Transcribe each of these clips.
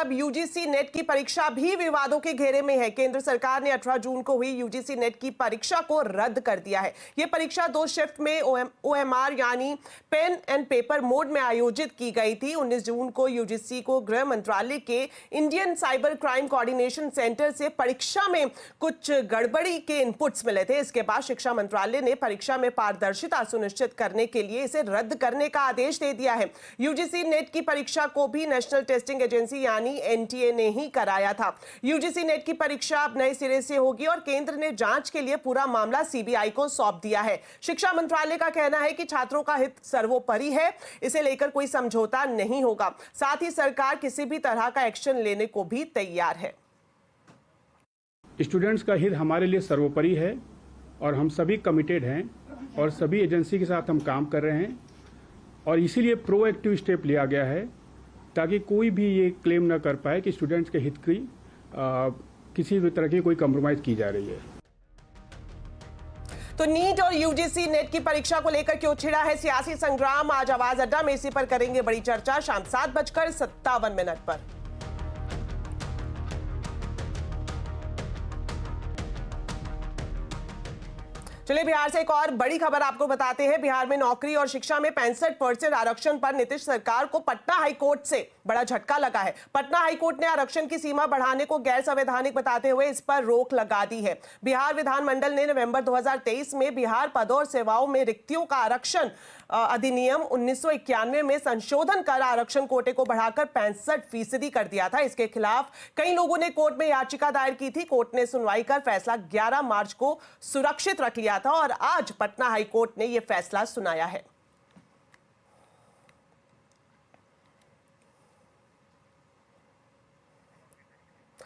अब UGC net की परीक्षा भी विवादों के घेरे में है। केंद्र सरकार ने 18 जून को हुई यूजीसी नेट की परीक्षा को रद्द कर दिया है। यह परीक्षा 2 शिफ्ट में ओएमआर यानी पेन एंड पेपर मोड में आयोजित की गई थी। 19 जून को यूजीसी को गृह मंत्रालय के Indian cyber crime coordination centre से परीक्षा में कुछ गड़बड़ी के इनपुट्स मिले थे। इसके बाद शिक्षा मंत्रालय ने परीक्षा में पारदर्शिता सुनिश्चित करने के लिए इसे रद्द करने का आदेश दे दिया है। यूजीसी नेट की परीक्षा को भी नेशनल टेस्टिंग एजेंसी यानी एनटीए ने ही कराया था। यूजीसी नेट की परीक्षा अब नए सिरे से होगी और केंद्र ने जांच के लिए पूरा मामला सीबीआई को सौंप दिया है। शिक्षा मंत्रालय का कहना है कि छात्रों का हित सर्वोपरि है, इसे लेकर कोई समझौता नहीं होगा। साथ ही सरकार किसी भी तरह का एक्शन लेने को भी तैयार है। स्टूडेंट्स का हित हमारे लिए सर्वोपरि है और हम सभी कमिटेड हैं और सभी एजेंसी के साथ हम काम कर रहे हैं और इसीलिए प्रोएक्टिव स्टेप लिया गया है ताकि कोई भी ये क्लेम न कर पाए कि स्टूडेंट्स के हित की किसी भी तरह की कोई कॉम्प्रोमाइज की जा रही है। तो नीट और यूजीसी नेट की परीक्षा को लेकर क्यों छिड़ा है सियासी संग्राम? आज आवाज अड्डा में इसी पर करेंगे बड़ी चर्चा शाम 7:57 पर। चलिए बिहार से एक और बड़ी खबर आपको बताते हैं। बिहार में नौकरी और शिक्षा में 65% आरक्षण पर नीतीश सरकार को पटना हाईकोर्ट से बड़ा झटका लगा है। पटना हाईकोर्ट ने आरक्षण की सीमा बढ़ाने को गैर संवैधानिक बताते हुए इस पर रोक लगा दी है। बिहार विधानमंडल ने नवंबर 2023 में बिहार पद और सेवाओं में रिक्तियों का आरक्षण अधिनियम 1991 में संशोधन कर आरक्षण कोटे को बढ़ाकर 65% कर दिया था। इसके खिलाफ कई लोगों ने कोर्ट में याचिका दायर की थी। कोर्ट ने सुनवाई कर फैसला 11 मार्च को सुरक्षित रख लिया था और आज पटना हाईकोर्ट ने यह फैसला सुनाया है।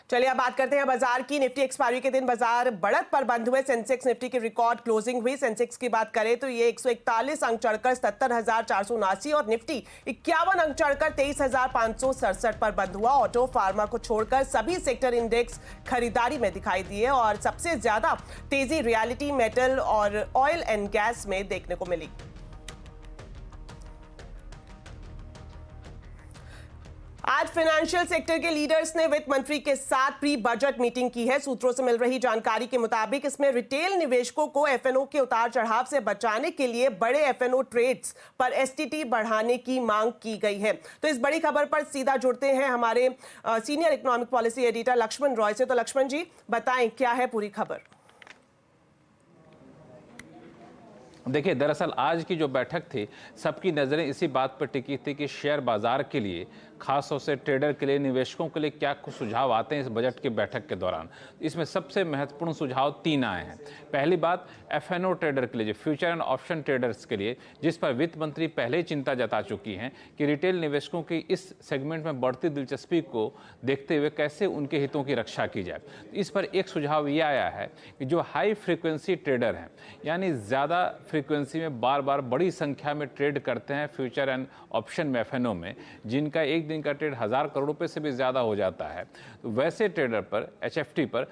चलिए अब बात करते हैं बाजार की। निफ्टी एक्सपायरी के दिन बाजार बढ़त पर बंद हुए। सेंसेक्स निफ्टी की रिकॉर्ड क्लोजिंग हुई। सेंसेक्स की बात करें तो ये 141 अंक चढ़कर 77,479 और निफ्टी 51 अंक चढ़कर 23,567 पर बंद हुआ। ऑटो फार्मा को छोड़कर सभी सेक्टर इंडेक्स खरीदारी में दिखाई दिए और सबसे ज्यादा तेजी रियलिटी, मेटल और ऑयल एंड गैस में देखने को मिली। आज फाइनेंशियल सेक्टर के लीडर्स ने वित्त मंत्री के साथ प्री बजट मीटिंग की है। सूत्रों से मिल रही जानकारी के मुताबिक इसमें रिटेल निवेशकों को एफएनओ के उतार चढ़ाव से बचाने के लिए बड़े एफएनओ ट्रेड्स पर एसटीटी बढ़ाने की मांग की गई है। तो इस बड़ी खबर पर सीधा जुड़ते हैं हमारे senior economic policy editor Lakshman Roy से। तो लक्ष्मण जी बताएं क्या है पूरी खबर? देखिए, दरअसल आज की जो बैठक थी सबकी नज़रें इसी बात पर टिकी थी कि शेयर बाजार के लिए, खासतौर से ट्रेडर के लिए, निवेशकों के लिए क्या कुछ सुझाव आते हैं इस बजट की बैठक के दौरान। इसमें सबसे महत्वपूर्ण सुझाव 3 आए हैं। पहली बात एफएनओ ट्रेडर के लिए, जो फ्यूचर एंड ऑप्शन ट्रेडर्स के लिए, जिस पर वित्त मंत्री पहले ही चिंता जता चुकी हैं कि रिटेल निवेशकों की इस सेगमेंट में बढ़ती दिलचस्पी को देखते हुए कैसे उनके हितों की रक्षा की जाए। इस पर एक सुझाव ये आया है कि जो हाई फ्रीक्वेंसी ट्रेडर हैं, यानी ज़्यादा फ्रीक्वेंसी में बार बार बड़ी संख्या में ट्रेड करते हैं फ्यूचर एंड ऑप्शन में, एफएनओ में, जिनका एक दिन का ट्रेड 1000 करोड़ रुपए से भी ज़्यादा हो जाता है, तो वैसे ट्रेडर पर, एचएफटी पर,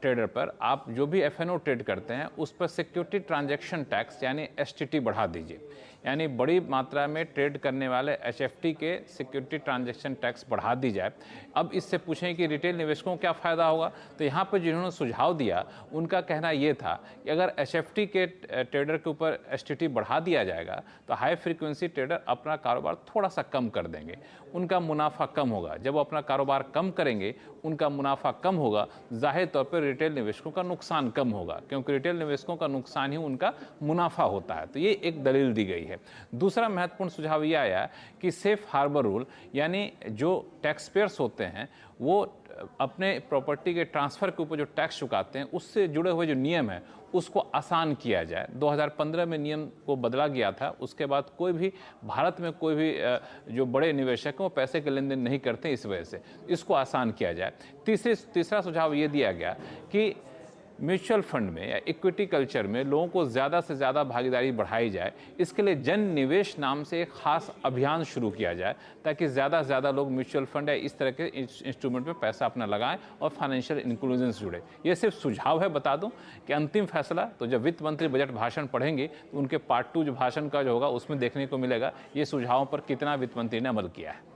ट्रेडर पर आप जो भी एफएनओ ट्रेड करते हैं उस पर सिक्योरिटी ट्रांजैक्शन टैक्स यानी एसटीटी बढ़ा दीजिए। यानी बड़ी मात्रा में ट्रेड करने वाले एचएफटी के सिक्योरिटी ट्रांजैक्शन टैक्स बढ़ा दी जाए। अब इससे पूछें कि रिटेल निवेशकों को क्या फ़ायदा होगा, तो यहाँ पर जिन्होंने सुझाव दिया उनका कहना ये था कि अगर एचएफटी के ट्रेडर के ऊपर एसटीटी बढ़ा दिया जाएगा तो हाई फ्रीक्वेंसी ट्रेडर अपना कारोबार थोड़ा सा कम कर देंगे, उनका मुनाफा कम होगा। जब वो अपना कारोबार कम करेंगे, उनका मुनाफा कम होगा, जाहिर तौर पर रिटेल निवेशकों का नुकसान कम होगा, क्योंकि रिटेल निवेशकों का नुकसान ही उनका मुनाफा होता है। तो ये एक दलील दी गई है। दूसरा महत्वपूर्ण सुझाव ये आया कि सेफ हार्बर रूल, यानी जो टैक्स पेयर्स होते हैं वो अपने प्रॉपर्टी के ट्रांसफ़र के ऊपर जो टैक्स चुकाते हैं उससे जुड़े हुए जो नियम है उसको आसान किया जाए। 2015 में नियम को बदला गया था, उसके बाद कोई भी भारत में कोई भी जो बड़े निवेशक हैं वो पैसे के लेन देन नहीं करते, इस वजह से इसको आसान किया जाए। तीसरा सुझाव ये दिया गया कि म्यूचुअल फंड में या इक्विटी कल्चर में लोगों को ज़्यादा से ज़्यादा भागीदारी बढ़ाई जाए। इसके लिए जन निवेश नाम से एक खास अभियान शुरू किया जाए ताकि ज़्यादा से ज़्यादा लोग म्यूचुअल फंड या इस तरह के इंस्ट्रूमेंट में पैसा अपना लगाएं और फाइनेंशियल इंक्लूजन से जुड़े। ये सिर्फ सुझाव है। बता दूं कि अंतिम फैसला तो जब वित्त मंत्री बजट भाषण पढ़ेंगे तो उनके पार्ट 2 जो भाषण का जो होगा उसमें देखने को मिलेगा ये सुझावों पर कितना वित्त मंत्री ने अमल किया है।